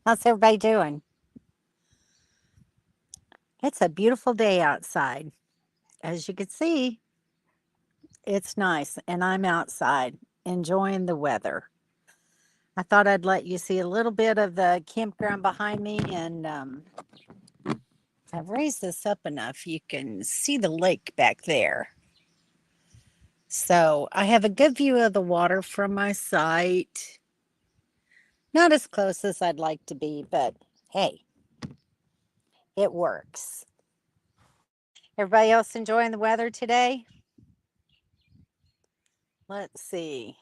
How's everybody doing? It's a beautiful day outside. As you can see, it's nice, and I'm outside enjoying the weather. I thought I'd let you see a little bit of the campground behind me, and I've raised this up enough you can see the lake back there. So I have a good view of the water from my site. Not as close as I'd like to be, but hey, it works. Everybody else enjoying the weather today? Let's see.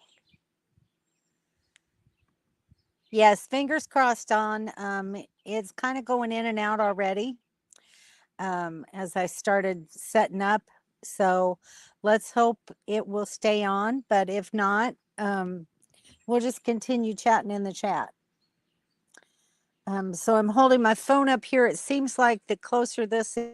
Yes, fingers crossed on. It's kind of going in and out already as I started setting up. So let's hope it will stay on. But if not, we'll just continue chatting in the chat. So I'm holding my phone up here. It seems like the closer this is,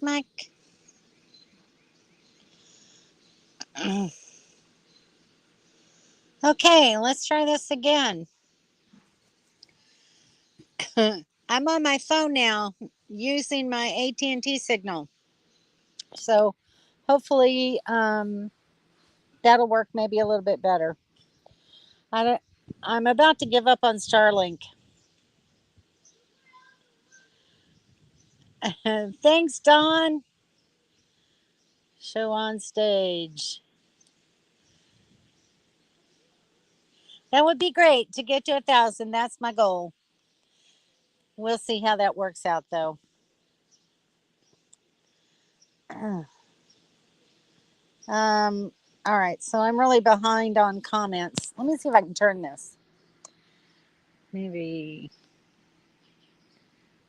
Mike. Okay, let's try this again. I'm on my phone now using my AT&T signal. So hopefully that'll work maybe a little bit better. I don't, I'm about to give up on Starlink. Thanks, Don. Show on stage. That would be great to get to 1,000. That's my goal. We'll see how that works out, though. Um, all right, so I'm really behind on comments. Let me see if I can turn this. Maybe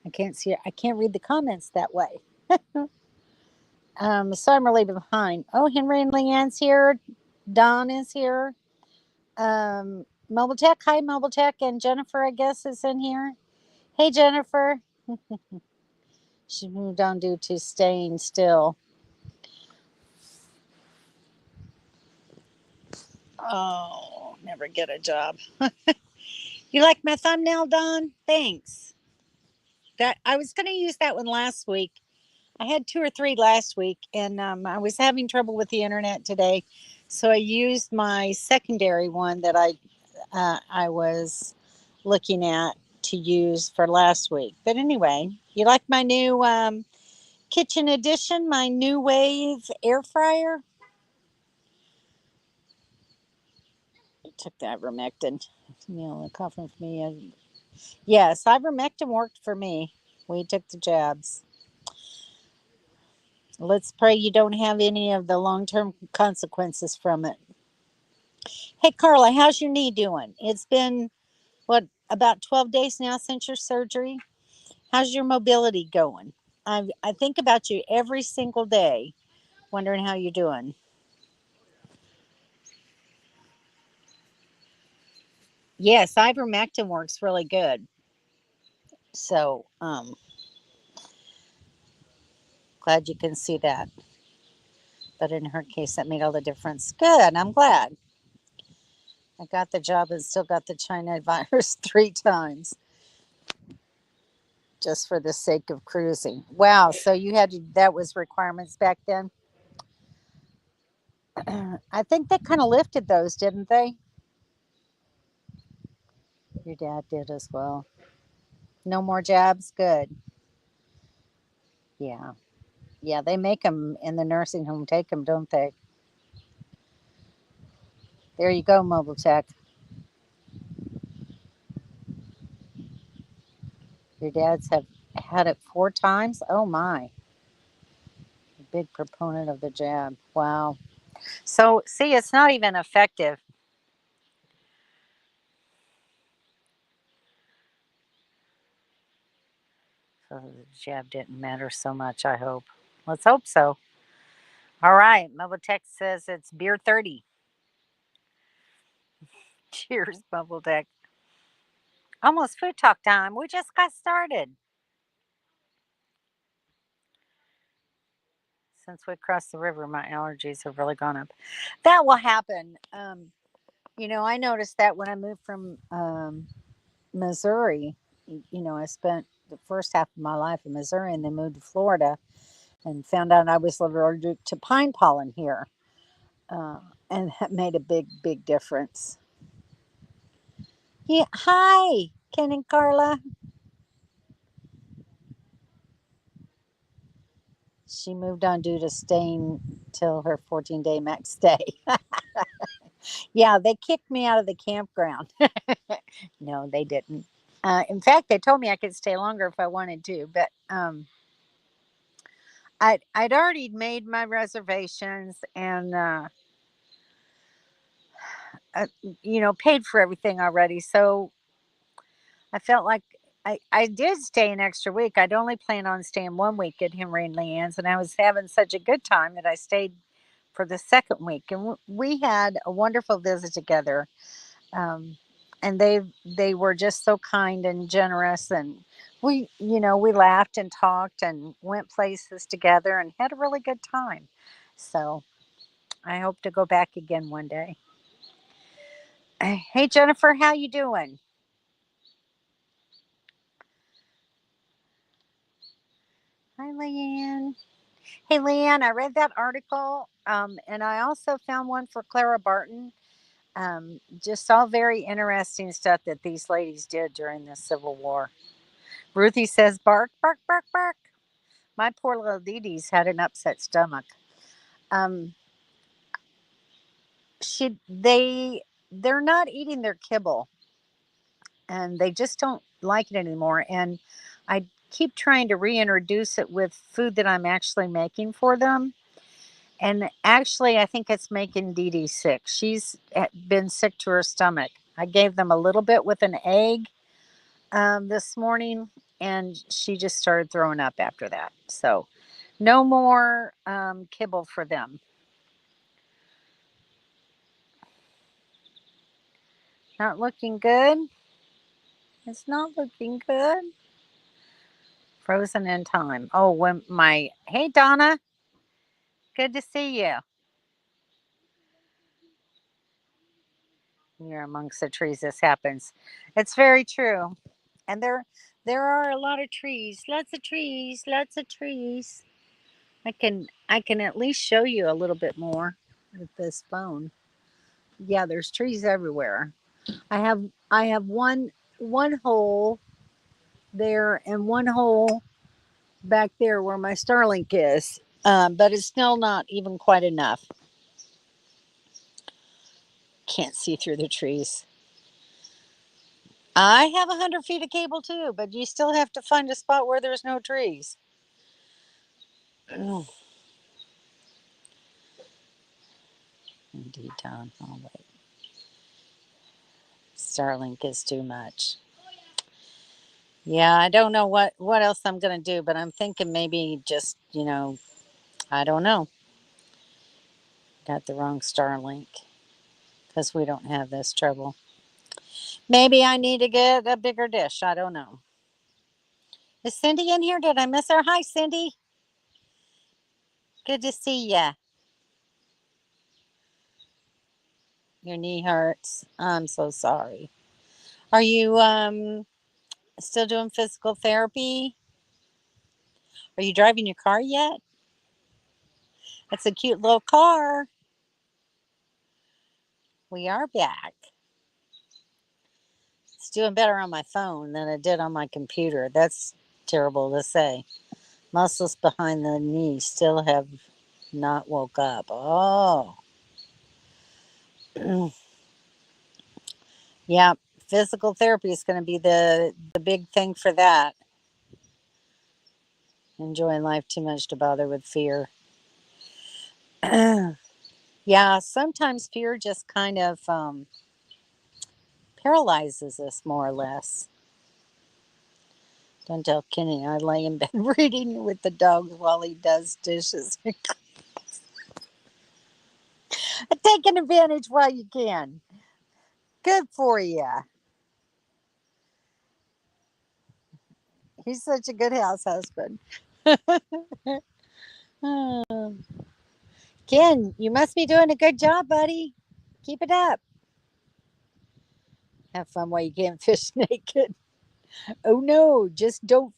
I can't see it. I can't read the comments that way. So I'm really behind. Oh, Henry and Leanne's here. Don is here. Mobile Tech. Hi, Mobile Tech. And Jennifer, I guess, is in here. Hey, Jennifer. She moved on due to staying still. Oh, never get a job. You like my thumbnail, Don? Thanks. That I was going to use that one last week. I had 2 or 3 last week, and I was having trouble with the internet today, so I used my secondary one that I was looking at to use for last week. But anyway, you like my new kitchen edition, my new wave air fryer? I took the ivermectin. The coughing for me. Yes, ivermectin worked for me. We took the jabs. Let's pray you don't have any of the long-term consequences from it. Hey, Carla, how's your knee doing? It's been, what, about 12 days now since your surgery? How's your mobility going? I think about you every single day, wondering how you're doing. Yes, ivermectin works really good. So, glad you can see that. But in her case, that made all the difference. Good, I'm glad. I got the job and still got the China virus 3 times just for the sake of cruising. Wow, so you had to, that was requirements back then? I think they kind of lifted those, didn't they? Your dad did as well. No more jabs? Good. Yeah. Yeah, they make them in the nursing home, take them, don't they? There you go, Mobile Tech. Your dads have had it 4 times? Oh my. A big proponent of the jab. Wow. So, see, it's not even effective. So the jab didn't matter so much, I hope. Let's hope so. All right. Mobile Tech says it's beer 30. Cheers, Mobile Tech. Almost food talk time. We just got started. Since we crossed the river, my allergies have really gone up. That will happen. I noticed that when I moved from Missouri, I spent the first half of my life in Missouri and then moved to Florida and found out I was allergic to pine pollen here. Uh, and that made a big, big difference. Yeah, hi, Ken and Carla. She moved on due to staying till her 14-day max stay. Yeah, they kicked me out of the campground. No, they didn't. In fact, they told me I could stay longer if I wanted to, but I'd already made my reservations and paid for everything already. So I felt like I did stay an extra week. I'd only planned on staying 1 week at Henry and Leanne's, and I was having such a good time that I stayed for the second week, and we had a wonderful visit together. Um, and they were just so kind and generous, and we laughed and talked and went places together and had a really good time. So I hope to go back again one day. Hey Jennifer, how you doing? Hi Leanne. Hey Leanne, I read that article, and I also found one for Clara Barton. Just all very interesting stuff that these ladies did during the Civil War. Ruthie says, "Bark, bark, bark, bark." My poor little Dee Dee's had an upset stomach. Um, they're not eating their kibble, and they just don't like it anymore. And I keep trying to reintroduce it with food that I'm actually making for them. And actually, I think it's making Dee Dee sick. She's been sick to her stomach. I gave them a little bit with an egg this morning, and she just started throwing up after that. So, no more kibble for them. Not looking good. It's not looking good. Frozen in time. Oh, when my hey Donna, good to see you. You're amongst the trees. This happens. It's very true, and there are a lot of trees. Lots of trees. Lots of trees. I can at least show you a little bit more with this phone. Yeah, there's trees everywhere. I have one hole there and one hole back there where my Starlink is, but it's still not even quite enough. Can't see through the trees. I have 100 feet of cable too, but you still have to find a spot where there's no trees. Indeed, Tom. Oh wait, Starlink is too much. Yeah, I don't know what else I'm gonna do, but I'm thinking maybe just I don't know. Got the wrong Starlink because we don't have this trouble. Maybe I need to get a bigger dish. I don't know. Is Cindy in here? Did I miss her? Hi, Cindy. Good to see ya. Your knee hurts. I'm so sorry. Are you still doing physical therapy? Are you driving your car yet? That's a cute little car. We are back. It's doing better on my phone than it did on my computer. That's terrible to say. Muscles behind the knee still have not woke up. Oh. Yeah, physical therapy is going to be the big thing for that. Enjoying life too much to bother with fear. Yeah, sometimes fear just kind of paralyzes us more or less. Don't tell Kenny I lay in bed reading with the dogs while he does dishes. Taking advantage while you can. Good for you. He's such a good house husband. Oh. Ken, you must be doing a good job, buddy. Keep it up. Have fun while you can't fish naked. Oh no, just don't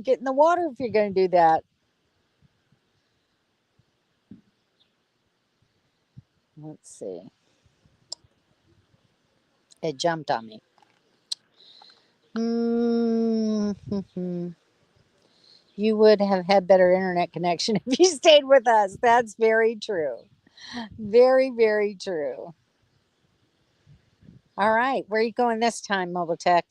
get in the water if you're going to do that. Let's see. It jumped on me. Mm-hmm. You would have had better internet connection if you stayed with us. That's very true. Very, very true. All right. Where are you going this time, Mobile Tech?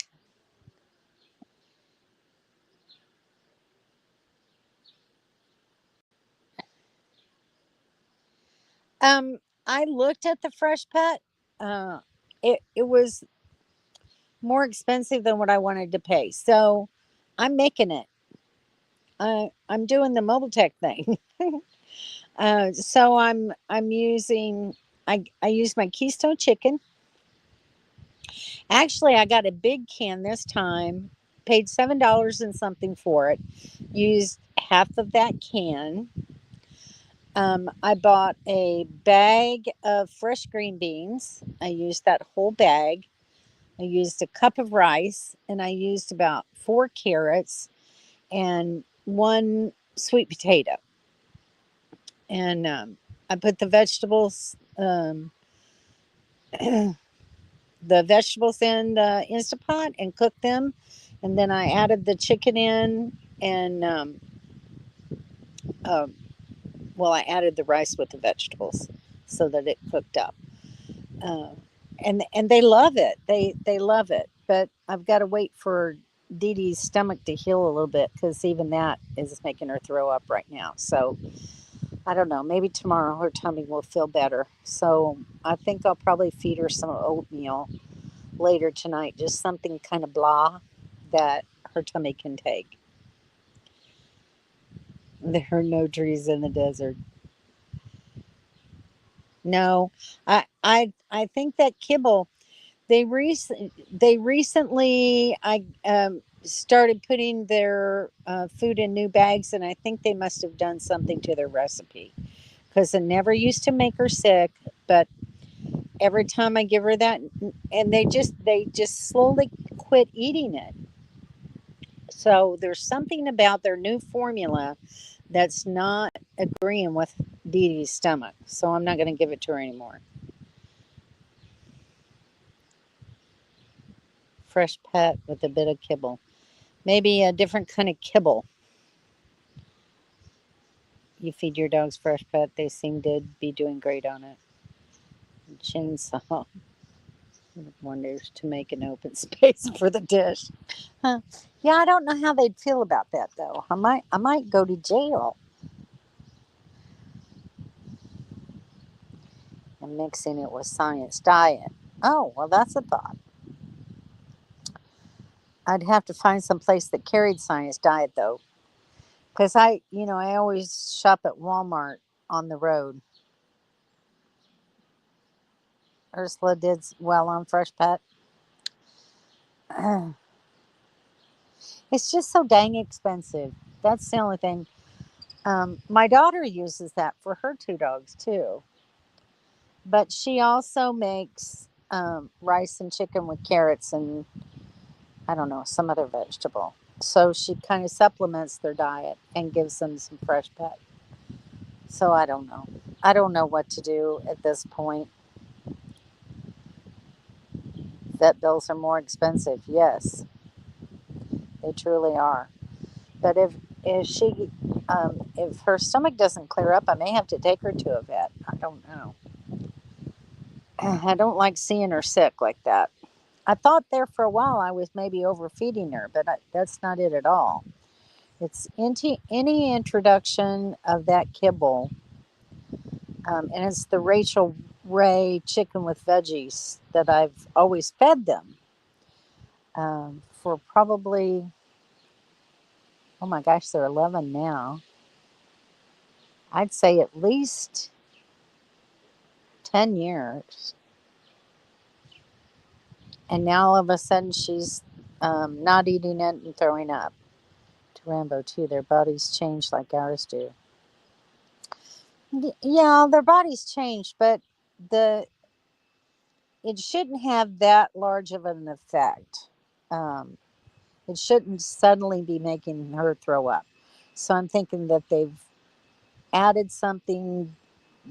Um, I looked at the fresh pet. Uh, it was more expensive than what I wanted to pay. So I'm making it. I'm doing the Mobile Tech thing. So I'm using I use my Keystone chicken. Actually, I got a big can this time. paid $7 and something for it. Used half of that can. I bought a bag of fresh green beans. I used that whole bag. I used a cup of rice, and I used about 4 carrots and one sweet potato. And I put the vegetables in the Instapot and cooked them, and then I added the chicken in, and uh, well, I added the rice with the vegetables so that it cooked up. Uh, and they love it. They love it. But I've got to wait for Dee Dee's stomach to heal a little bit because even that is making her throw up right now. So I don't know. Maybe tomorrow her tummy will feel better. So I think I'll probably feed her some oatmeal later tonight. Just something kind of blah that her tummy can take. There are no trees in the desert. No, I think that kibble. They recently I started putting their food in new bags, and I think they must have done something to their recipe because it never used to make her sick, but every time I give her that, and they just slowly quit eating it. So there's something about their new formula that's not agreeing with Dee Dee's stomach. So I'm not going to give it to her anymore. Fresh pet with a bit of kibble. Maybe a different kind of kibble. You feed your dogs fresh pet, they seem to be doing great on it. Chainsaw wonders to make an open space for the dish. Huh. Yeah, I don't know how they'd feel about that though. I might go to jail. And mixing it with science diet. Oh, well, that's a thought. I'd have to find some place that carried science diet though, because I always shop at Walmart on the road. Ursula did well on Fresh Pet. It's just so dang expensive. That's the only thing. My daughter uses that for her 2 dogs too, but she also makes rice and chicken with carrots and I don't know some other vegetable. So she kind of supplements their diet and gives them some fresh pet. So I don't know. I don't know what to do at this point. Vet bills are more expensive. Yes, they truly are. But if her stomach doesn't clear up, I may have to take her to a vet. I don't know. I don't like seeing her sick like that. I thought there for a while I was maybe overfeeding her, but that's not it at all. It's any introduction of that kibble, and it's the Rachel Ray chicken with veggies that I've always fed them for probably, oh my gosh, they're 11 now. I'd say at least 10 years. And now all of a sudden she's not eating it and throwing up. To Rambo, too, their bodies change like ours do. Yeah, their bodies change, but the it shouldn't have that large of an effect. Um, it shouldn't suddenly be making her throw up. So I'm thinking that they've added something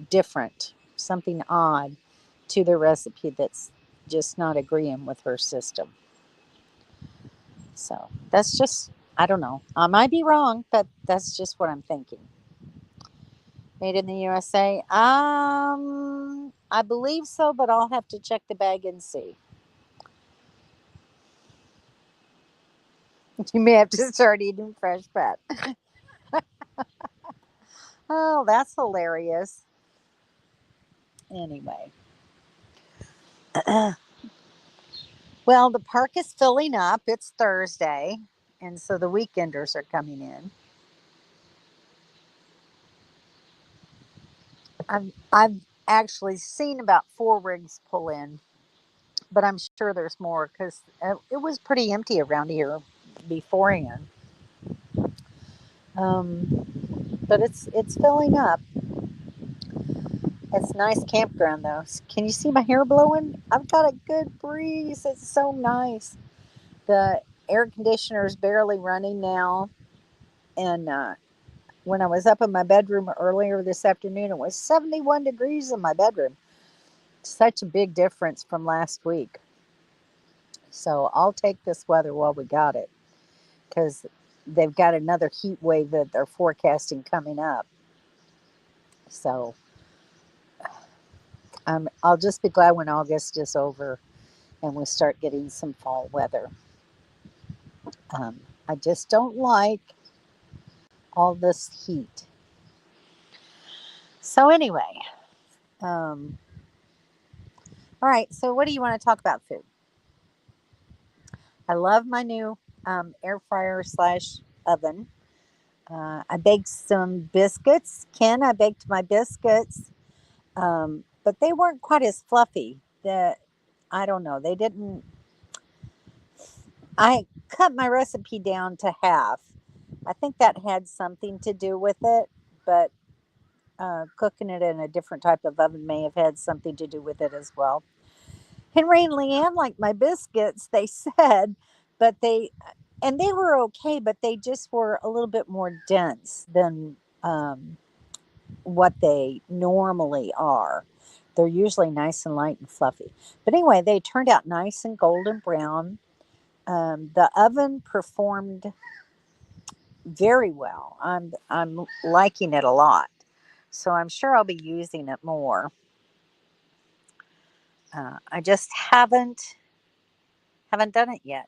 different, something odd to the recipe that's just not agreeing with her system. So that's just, I don't know. I might be wrong, but that's just what I'm thinking. Made in the USA? I believe so, but I'll have to check the bag and see. You may have to start eating fresh pet. Oh, that's hilarious. Anyway, well, the park is filling up. It's Thursday, and so the weekenders are coming in. I've actually seen about 4 rigs pull in, but I'm sure there's more because it was pretty empty around here beforehand. But it's filling up. It's a nice campground though. Can you see my hair blowing? I've got a good breeze. It's so nice. The air conditioner is barely running now. And when I was up in my bedroom earlier this afternoon, it was 71 degrees in my bedroom. Such a big difference from last week. So I'll take this weather while we got it, because they've got another heat wave that they're forecasting coming up. So I'll just be glad when August is over and we start getting some fall weather. I just don't like all this heat. So anyway, um, all right. So what do you want to talk about food? I love my new air fryer slash oven. I baked some biscuits. I baked my biscuits, but they weren't quite as fluffy. That I don't know. They didn't. I cut my recipe down to half. I think that had something to do with it, but cooking it in a different type of oven may have had something to do with it as well. Henry and Leanne liked my biscuits, they said, but they were okay, but they just were a little bit more dense than what they normally are. They're usually nice and light and fluffy. But anyway, they turned out nice and golden brown. The oven performed very well. I'm liking it a lot. So I'm sure I'll be using it more. I just haven't done it yet.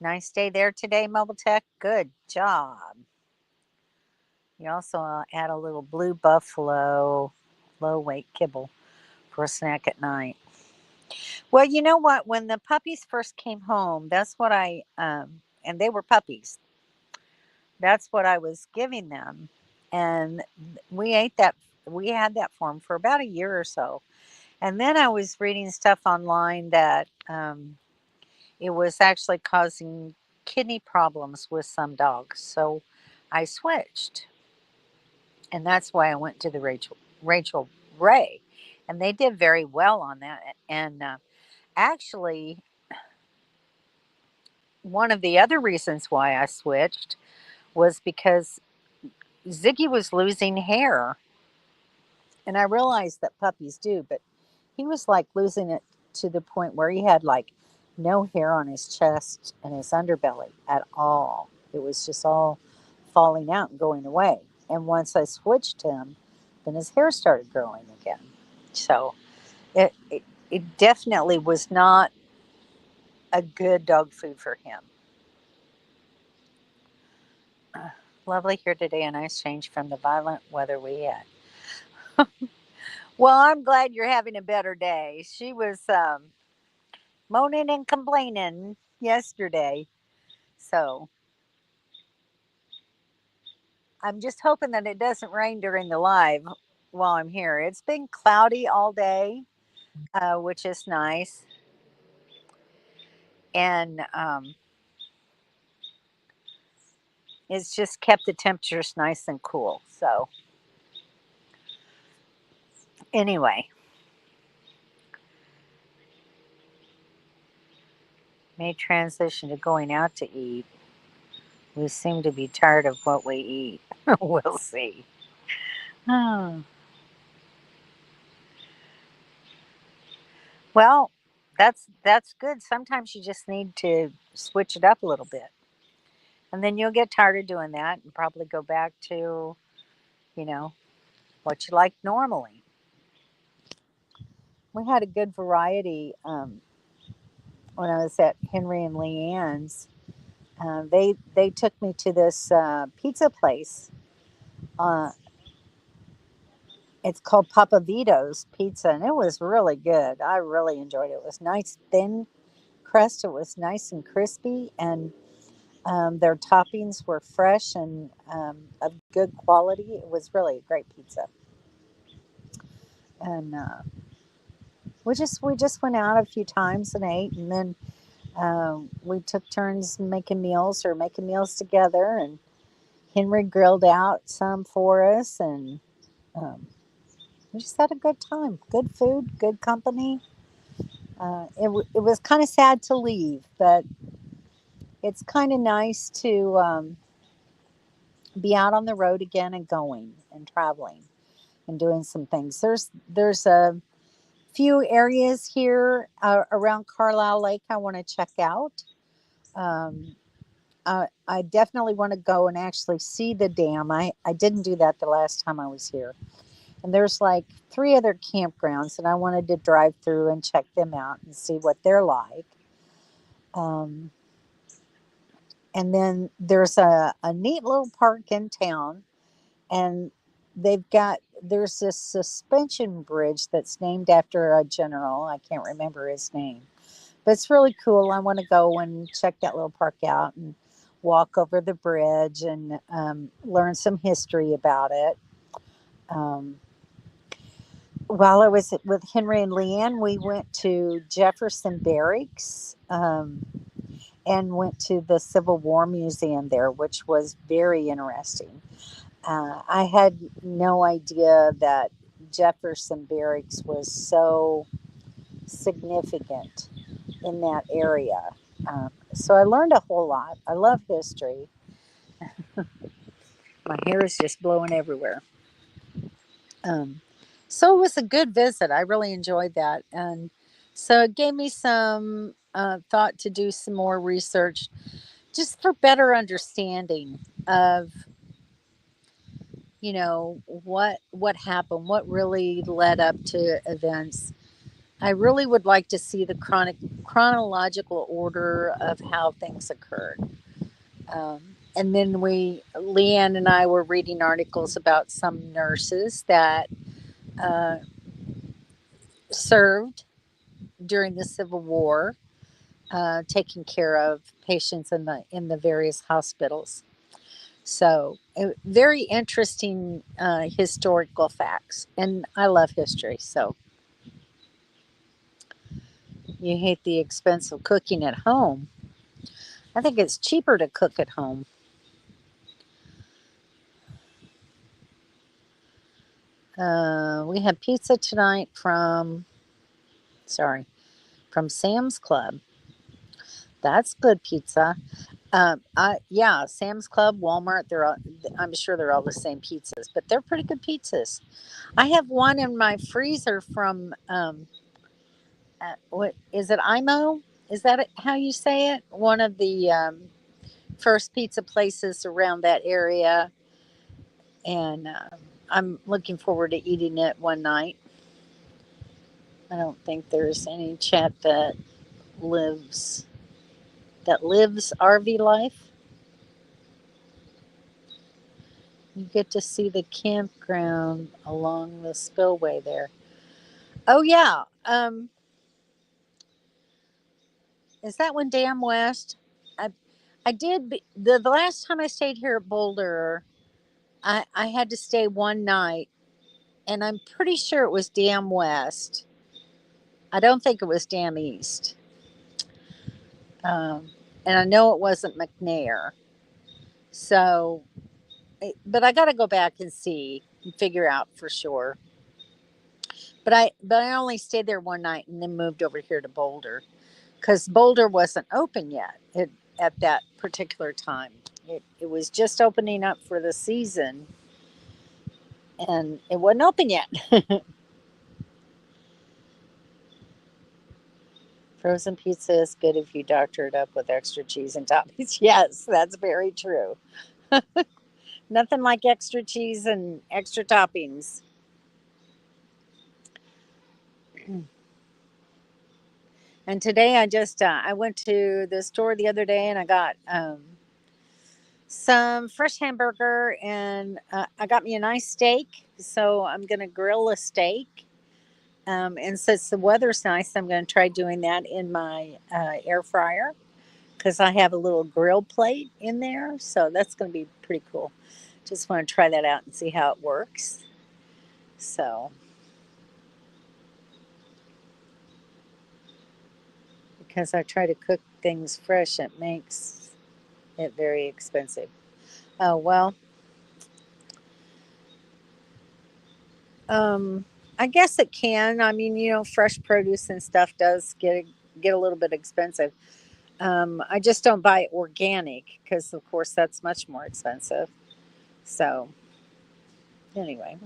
Nice day there today, Mobile Tech. Good job. You also add a little blue buffalo low weight kibble for a snack at night. Well, you know what? When the puppies first came home, that's what and they were puppies. That's what I was giving them. And we ate that, we had that for them for about a year or so. And then I was reading stuff online that it was actually causing kidney problems with some dogs. So I switched. And that's why I went to the Rachel Ray. And they did very well on that. And actually, one of the other reasons why I switched was because Ziggy was losing hair. And I realized that puppies do, but he was like losing it to the point where he had like no hair on his chest and his underbelly at all. It was just all falling out and going away. And once I switched him, then his hair started growing again. So it definitely was not a good dog food for him. Lovely here today, a nice change from the violent weather we had. Well, I'm glad you're having a better day. She was moaning and complaining yesterday. So I'm just hoping that it doesn't rain during the live while I'm here. It's been cloudy all day, which is nice. And it's just kept the temperatures nice and cool. So, anyway, may transition to going out to eat. We seem to be tired of what we eat. We'll see. Oh. Well, that's good. Sometimes you just need to switch it up a little bit. And then you'll get tired of doing that and probably go back to, you know, what you like normally. We had a good variety when I was at Henry and Leanne's. They took me to this pizza place. Uh, it's called Papa Vito's Pizza, and it was really good. I really enjoyed it. It was nice, thin crust. It was nice and crispy, and their toppings were fresh and of good quality. It was really a great pizza, and we just went out a few times and ate, and then We took turns making meals or making meals together, and Henry grilled out some for us, and um, we just had a good time. Good food, good company. It was kind of sad to leave, but it's kind of nice to be out on the road again and going and traveling and doing some things. There's a few areas here around Carlyle Lake I want to check out. Um, I definitely want to go and actually see the dam. I didn't do that the last time I was here. And there's like three other campgrounds, and I wanted to drive through and check them out and see what they're like. Um, and then there's a neat little park in town, and there's this suspension bridge that's named after a general. I can't remember his name, but it's really cool. I want to go and check that little park out and walk over the bridge and learn some history about it. Um, while I was with Henry and Leanne, we went to Jefferson Barracks and went to the Civil War Museum there, which was very interesting. I had no idea that Jefferson Barracks was so significant in that area. So I learned a whole lot. I love history. My hair is just blowing everywhere. Um, so it was a good visit. I really enjoyed that. And so it gave me some thought to do some more research just for better understanding of what happened, what really led up to events. I really would like to see the chronological order of how things occurred. And then Leanne and I were reading articles about some nurses that uh, served during the Civil War, taking care of patients in the various hospitals. So, very interesting historical facts, and I love history. So, you hate the expense of cooking at home. I think it's cheaper to cook at home. We had pizza tonight from Sam's Club. That's good pizza. Yeah, Sam's Club, Walmart. I'm sure they're all the same pizzas, but they're pretty good pizzas. I have one in my freezer from what is it? IMO? Is that how you say it? One of the first pizza places around that area, and I'm looking forward to eating it one night. I don't think there's any chat lives lives RV life. You get to see the campground along the spillway there. Oh yeah. Is that one Dam West? I I did the last time I stayed here at Boulder. I had to stay one night, and I'm pretty sure it was Dam West. I don't think it was Dam East. Um, and I know it wasn't McNair. So, but I got to go back and see and figure out for sure. But I only stayed there one night and then moved over here to Boulder because Boulder wasn't open yet at that particular time. It was just opening up for the season, and it wasn't open yet. Frozen pizza is good if you doctor it up with extra cheese and toppings. Yes, that's very true. Nothing like extra cheese and extra toppings. And today I went to the store the other day and I got some fresh hamburger and I got me a nice steak. So I'm gonna grill a steak. And since the weather's nice, I'm going to try doing that in my air fryer because I have a little grill plate in there. So that's going to be pretty cool. Just want to try that out and see how it works. So, because I try to cook things fresh, it makes it very expensive. Oh, well, um, I guess it can. I mean, fresh produce and stuff does get a little bit expensive. I just don't buy organic because, of course, that's much more expensive. So, anyway,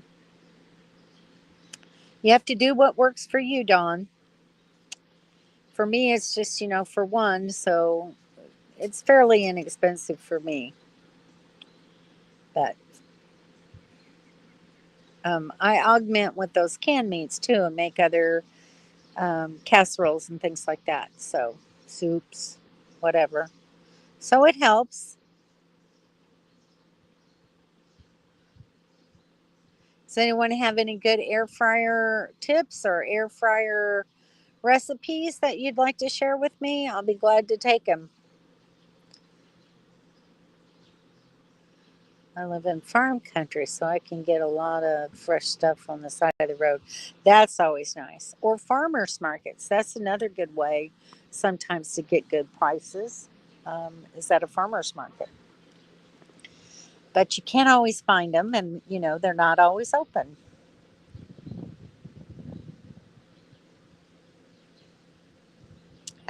you have to do what works for you, Dawn. For me, it's just, for one, so it's fairly inexpensive for me. But I augment with those canned meats too and make other casseroles and things like that. So, soups, whatever. So, it helps. Does anyone have any good air fryer tips or air fryer recipes that you'd like to share with me? I'll be glad to take them. I live in farm country, so I can get a lot of fresh stuff on the side of the road. That's always nice. Or farmers markets. That's another good way sometimes to get good prices. Is at a farmer's market. But you can't always find them, and they're not always open.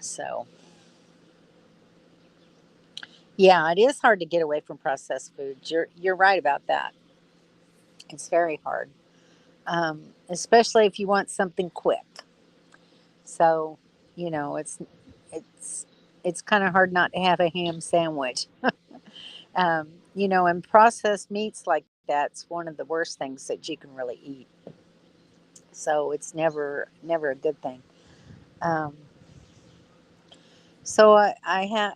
So, yeah, it is hard to get away from processed foods. You're right about that. It's very hard, especially if you want something quick. So, you know, it's it's it's kind of hard not to have a ham sandwich. And processed meats like that's one of the worst things that you can really eat. So it's never a good thing. Um, so I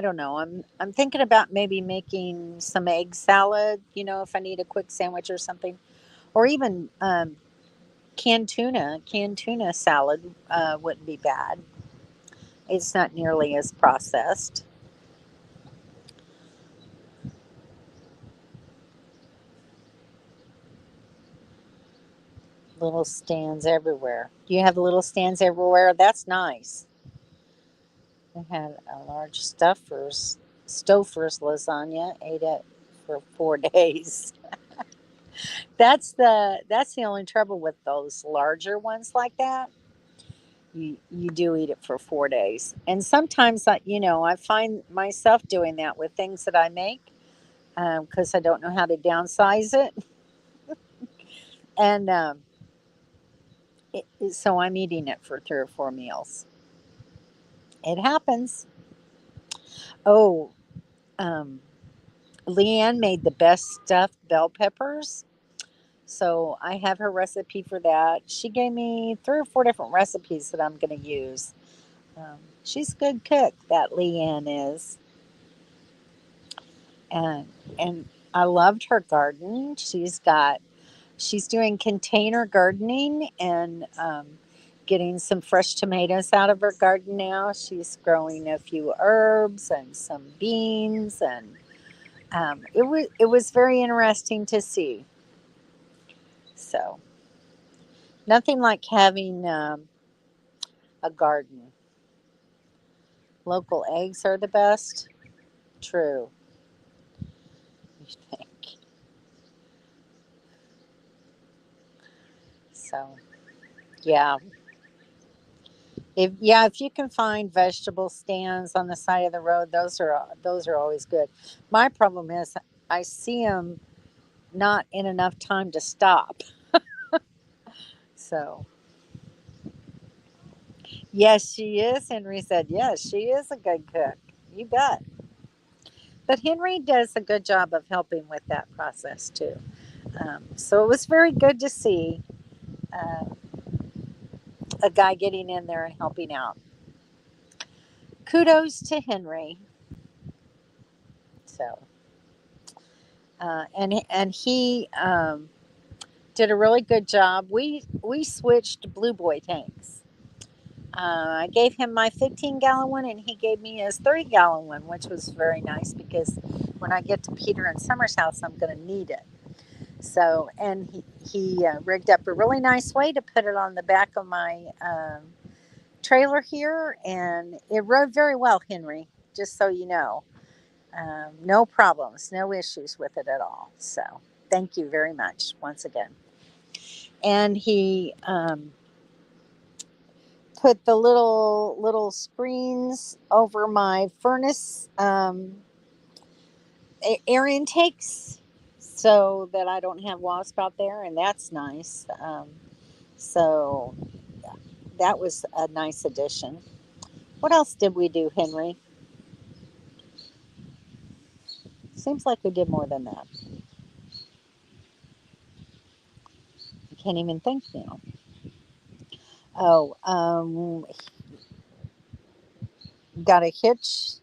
don't know. I'm thinking about maybe making some egg salad. If I need a quick sandwich or something, or even canned tuna salad wouldn't be bad. It's not nearly as processed. Little stands everywhere. Do you have little stands everywhere? That's nice. I had a large Stouffer's lasagna. Ate it for 4 days. That's the only trouble with those larger ones like that. You do eat it for 4 days, and sometimes I find myself doing that with things that I make because I don't know how to downsize it, and so I'm eating it for 3 or 4 meals. It happens. Oh, um, Leanne made the best stuffed bell peppers. So I have her recipe for that. She gave me 3 or 4 different recipes that I'm going to use. She's a good cook, that Leanne is. And I loved her garden. She's doing container gardening and getting some fresh tomatoes out of her garden now. She's growing a few herbs and some beans, and it was very interesting to see. So nothing like having a garden. Local eggs are the best. True. You think so? Yeah. If you can find vegetable stands on the side of the road, those are always good. My problem is I see them not in enough time to stop. So yes, she is. Henry said yes, she is a good cook. You bet. But Henry does a good job of helping with that process too. So it was very good to see uh, a guy getting in there and helping out. Kudos to Henry. So and he did a really good job. We switched Blue Boy tanks. I gave him my 15-gallon one, and he gave me his 30-gallon one, which was very nice because when I get to Peter and Summer's house, I'm going to need it. So, and he rigged up a really nice way to put it on the back of my trailer here, and it rode very well, Henry, just so you know. No problems, no issues with it at all. So thank you very much once again. And he put the little screens over my furnace air intakes so that I don't have wasp out there, and that's nice. So that was a nice addition. What else did we do, Henry? Seems like we did more than that. I can't even think now. Oh, got a hitch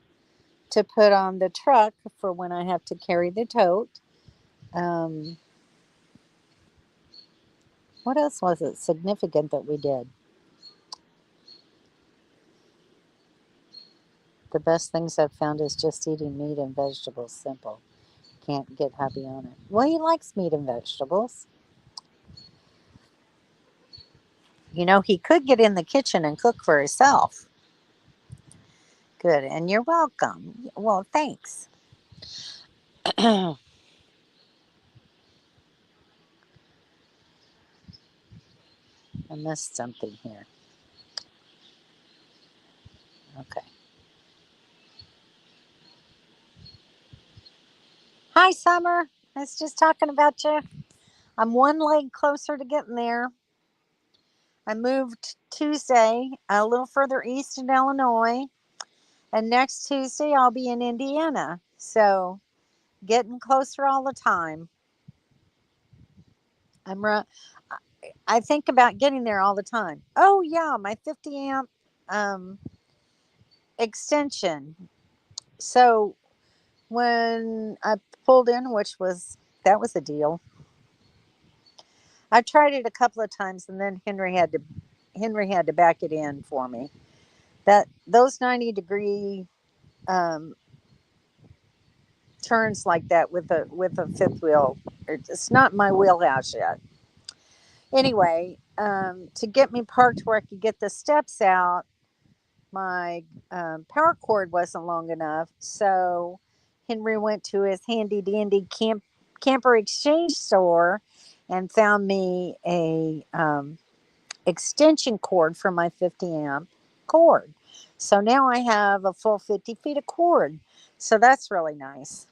to put on the truck for when I have to carry the tote. Um, what else was it significant that we did? The best things I've found is just eating meat and vegetables simple. Can't get hubby on it. Well, he likes meat and vegetables. You know, he could get in the kitchen and cook for himself. Good, and you're welcome. Well, thanks. I missed something here. Okay. Hi, Summer. I was just talking about you. I'm one leg closer to getting there. I moved Tuesday a little further east in Illinois, and next Tuesday I'll be in Indiana. So getting closer all the time. I'm I think about getting there all the time. Oh yeah, my 50 amp um, extension. So when I pulled in, which was that was a deal. I tried it a couple of times, and then Henry had to back it in for me. That those 90-degree um, turns like that with a fifth wheel, it's not my wheelhouse yet. Anyway, to get me parked where I could get the steps out, my power cord wasn't long enough, so Henry went to his handy dandy camper exchange store and found me a extension cord for my 50 amp cord. So now I have a full 50 feet of cord. So that's really nice.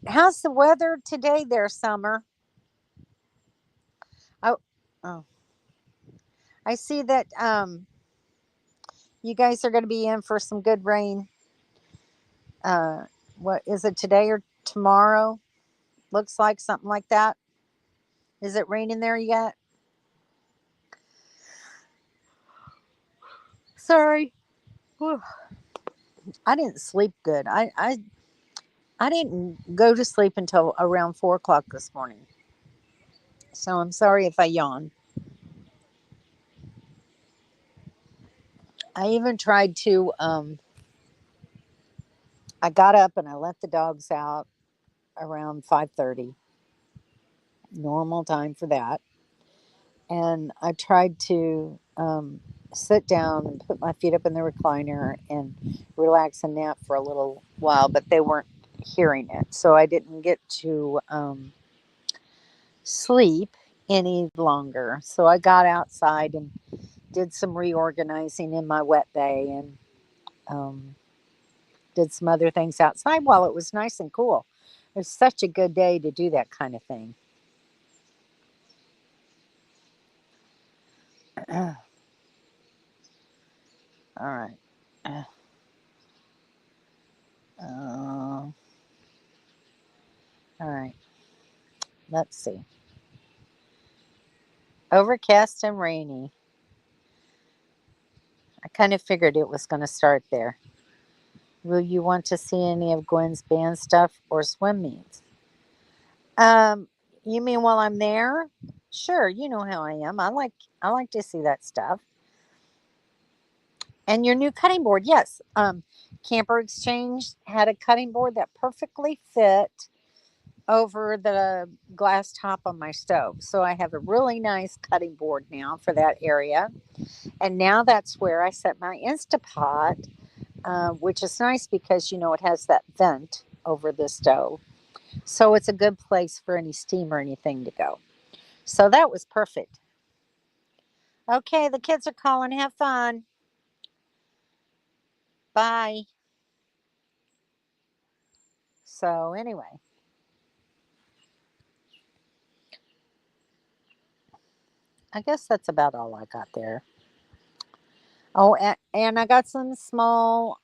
How's the weather today there, Summer? Oh, oh. I see that you guys are going to be in for some good rain. Uh, what is it today or tomorrow? Looks like something like that. Is it raining there yet? Sorry. Whew. I didn't sleep good. I didn't go to sleep until around 4 o'clock this morning. So I'm sorry if I yawn. I even tried to. I got up and I let the dogs out around 5:30, normal time for that. And I tried to sit down and put my feet up in the recliner and relax and nap for a little while, but they weren't hearing it. So I didn't get to sleep any longer. So I got outside and did some reorganizing in my wet bay and um, did some other things outside while it was nice and cool. It was such a good day to do that kind of thing. All right. All right. Let's see. Overcast and rainy. I kind of figured it was going to start there. Will you want to see any of Gwen's band stuff or swim meets? Um, you mean while I'm there? Sure, you know how I am. I like to see that stuff. And your new cutting board, yes. Camper Exchange had a cutting board that perfectly fit over the glass top on my stove. So I have a really nice cutting board now for that area. And now that's where I set my Instapot, which is nice because, it has that vent over the stove. So it's a good place for any steam or anything to go. So that was perfect. Okay, the kids are calling. Have fun. Bye. So, anyway, I guess that's about all I got there. Oh, and I got some small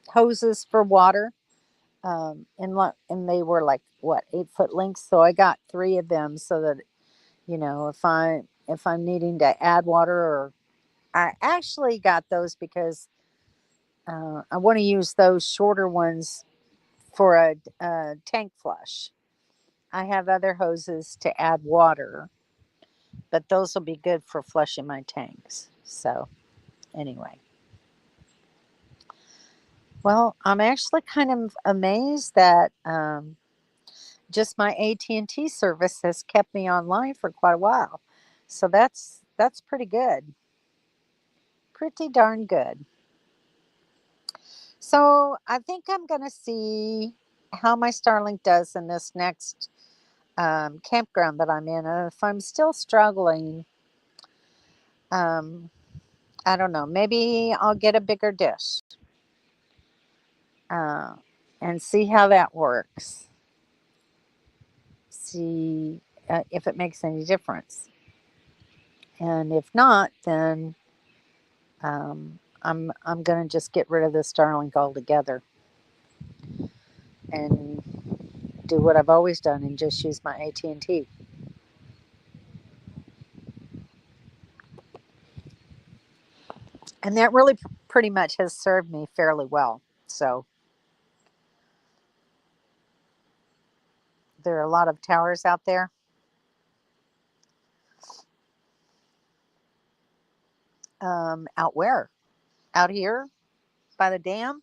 hoses for water. And they were like what, 8 foot lengths. So I got three of them so that if I'm needing to add water, or I actually got those because I want to use those shorter ones for a tank flush. I have other hoses to add water, but those will be good for flushing my tanks. So anyway, well, I'm actually kind of amazed that just my AT&T service has kept me online for quite a while. So that's pretty good. Pretty darn good. So I think I'm going to see how my Starlink does in this next campground that I'm in. And if I'm still struggling, um, I don't know, maybe I'll get a bigger dish uh, and see how that works. See if it makes any difference. And if not, then I'm gonna just get rid of the Starlink altogether and do what I've always done and just use my AT&T. And that really pretty much has served me fairly well. So there are a lot of towers out there. Out where? Out here by the dam.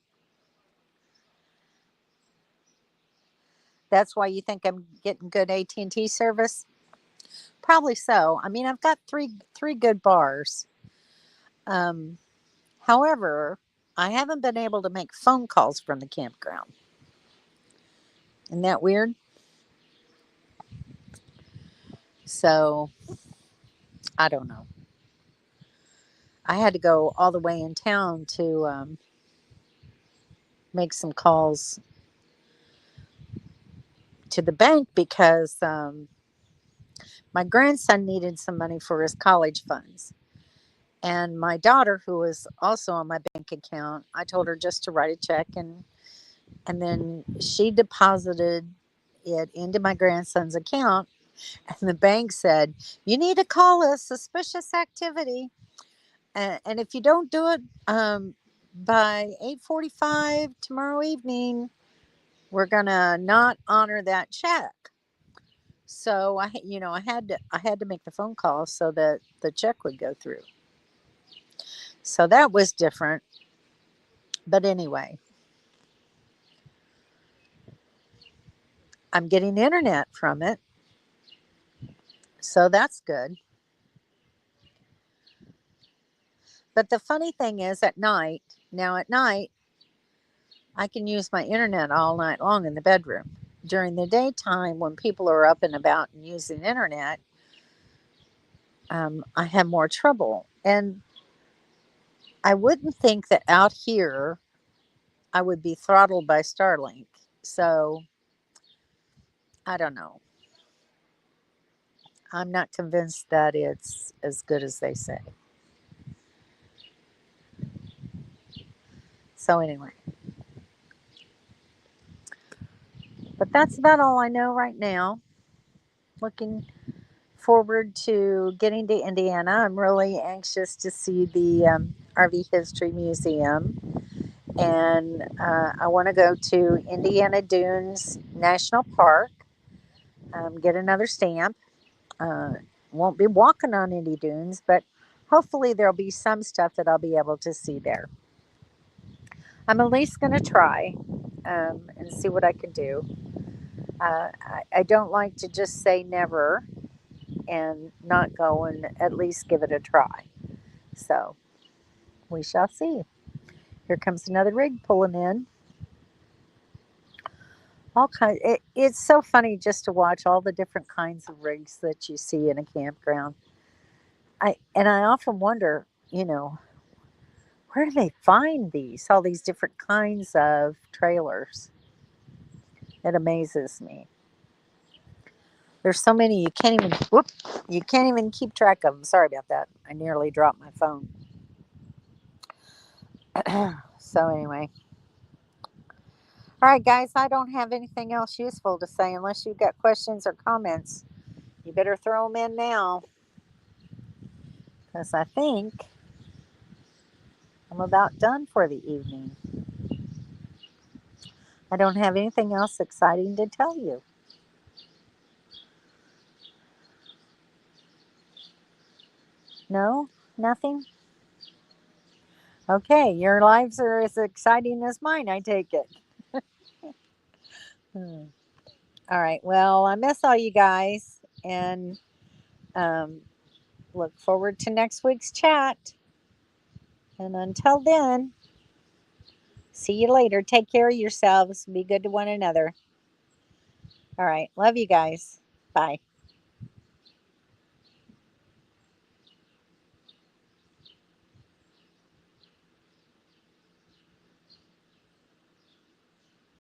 That's why you think I'm getting good AT&T service. Probably so. I mean, I've got three good bars. Um, However, I haven't been able to make phone calls from the campground. Isn't that weird? So I don't know. I had to go all the way in town to make some calls to the bank because my grandson needed some money for his college funds. And my daughter, who was also on my bank account, I told her just to write a check, and then she deposited it into my grandson's account. And the bank said, "You need to call us, suspicious activity. And if you don't do it by 8:45 tomorrow evening, we're gonna not honor that check." So I had to make the phone call so that the check would go through. So that was different. But anyway, I'm getting internet from it. So that's good. But the funny thing is at night, I can use my internet all night long in the bedroom. During the daytime, when people are up and about and using internet, I have more trouble. And I wouldn't think that out here I would be throttled by Starlink. So I don't know. I'm not convinced that it's as good as they say. So anyway, but that's about all I know right now. Looking forward to getting to Indiana. I'm really anxious to see the RV History Museum. And I want to go to Indiana Dunes National Park, get another stamp. Uh, won't be walking on any dunes, but hopefully there'll be some stuff that I'll be able to see there. I'm at least going to try. and see what I can do. I don't like to just say never and not go and at least give it a try. So we shall see. Here comes another rig pulling in. All kind. It's so funny just to watch all the different kinds of rigs that you see in a campground. I often wonder, where do they find all these different kinds of trailers? It amazes me. There's so many you can't even keep track of them. Sorry about that. I nearly dropped my phone. So anyway, all right, guys. I don't have anything else useful to say unless you've got questions or comments. You better throw them in now, because I think I'm about done for the evening. I don't have anything else exciting to tell you. No, nothing. Okay, your lives are as exciting as mine. I take it. Hmm. All right. Well, I miss all you guys, and um, look forward to next week's chat. And until then, see you later. Take care of yourselves. Be good to one another. All right. Love you guys. Bye.